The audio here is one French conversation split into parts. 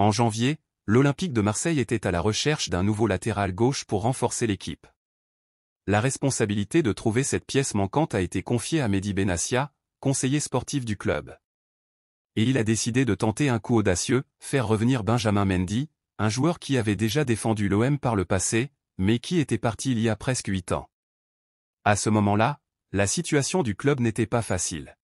En janvier, l'Olympique de Marseille était à la recherche d'un nouveau latéral gauche pour renforcer l'équipe. La responsabilité de trouver cette pièce manquante a été confiée à Mehdi Benassia, conseiller sportif du club. Et il a décidé de tenter un coup audacieux, faire revenir Benjamin Mendy, un joueur qui avait déjà défendu l'OM par le passé, mais qui était parti il y a presque 8 ans. À ce moment-là, la situation du club n'était pas facile.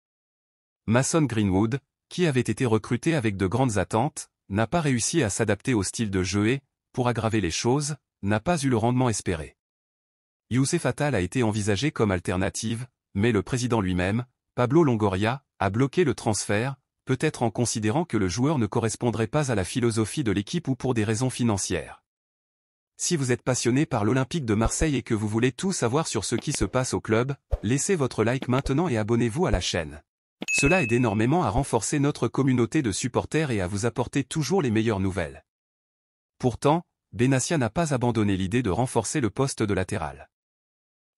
Mason Greenwood, qui avait été recruté avec de grandes attentes, n'a pas réussi à s'adapter au style de jeu et, pour aggraver les choses, n'a pas eu le rendement espéré. Youssef Attal a été envisagé comme alternative, mais le président lui-même, Pablo Longoria, a bloqué le transfert, peut-être en considérant que le joueur ne correspondrait pas à la philosophie de l'équipe ou pour des raisons financières. Si vous êtes passionné par l'Olympique de Marseille et que vous voulez tout savoir sur ce qui se passe au club, laissez votre like maintenant et abonnez-vous à la chaîne. Cela aide énormément à renforcer notre communauté de supporters et à vous apporter toujours les meilleures nouvelles. Pourtant, Benassia n'a pas abandonné l'idée de renforcer le poste de latéral.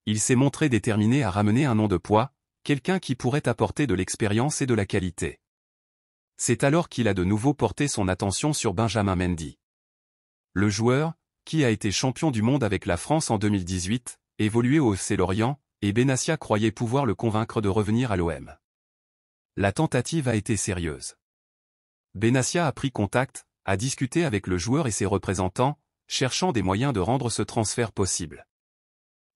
Il s'est montré déterminé à ramener un nom de poids, quelqu'un qui pourrait apporter de l'expérience et de la qualité. C'est alors qu'il a de nouveau porté son attention sur Benjamin Mendy. Le joueur, qui a été champion du monde avec la France en 2018, évoluait au FC Lorient, et Benassia croyait pouvoir le convaincre de revenir à l'OM. La tentative a été sérieuse. Benassia a pris contact, a discuté avec le joueur et ses représentants, cherchant des moyens de rendre ce transfert possible.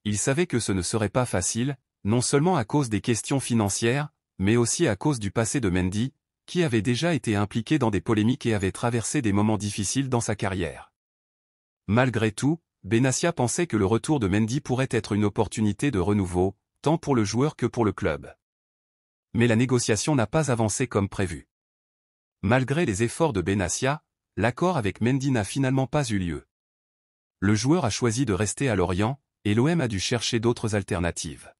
Il savait que ce ne serait pas facile, non seulement à cause des questions financières, mais aussi à cause du passé de Mendy, qui avait déjà été impliqué dans des polémiques et avait traversé des moments difficiles dans sa carrière. Malgré tout, Benassia pensait que le retour de Mendy pourrait être une opportunité de renouveau, tant pour le joueur que pour le club. Mais la négociation n'a pas avancé comme prévu. Malgré les efforts de Benassia, l'accord avec Mendy n'a finalement pas eu lieu. Le joueur a choisi de rester à Lorient, et l'OM a dû chercher d'autres alternatives.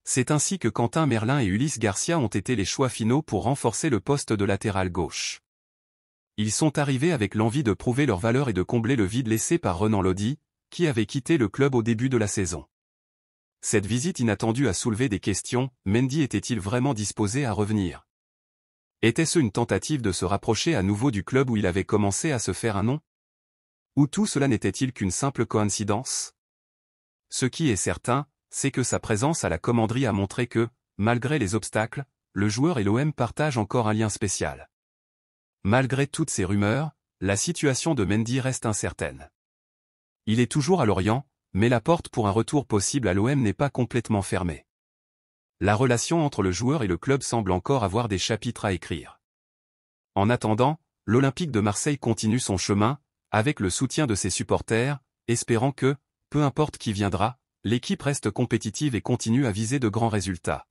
C'est ainsi que Quentin Merlin et Ulysse Garcia ont été les choix finaux pour renforcer le poste de latéral gauche. Ils sont arrivés avec l'envie de prouver leur valeur et de combler le vide laissé par Renan Lodi, qui avait quitté le club au début de la saison. Cette visite inattendue a soulevé des questions. Mendy était-il vraiment disposé à revenir? Était-ce une tentative de se rapprocher à nouveau du club où il avait commencé à se faire un nom? Ou tout cela n'était-il qu'une simple coïncidence? Ce qui est certain, c'est que sa présence à la commanderie a montré que, malgré les obstacles, le joueur et l'OM partagent encore un lien spécial. Malgré toutes ces rumeurs, la situation de Mendy reste incertaine. Il est toujours à Lorient, mais la porte pour un retour possible à l'OM n'est pas complètement fermée. La relation entre le joueur et le club semble encore avoir des chapitres à écrire. En attendant, l'Olympique de Marseille continue son chemin, avec le soutien de ses supporters, espérant que, peu importe qui viendra, l'équipe reste compétitive et continue à viser de grands résultats.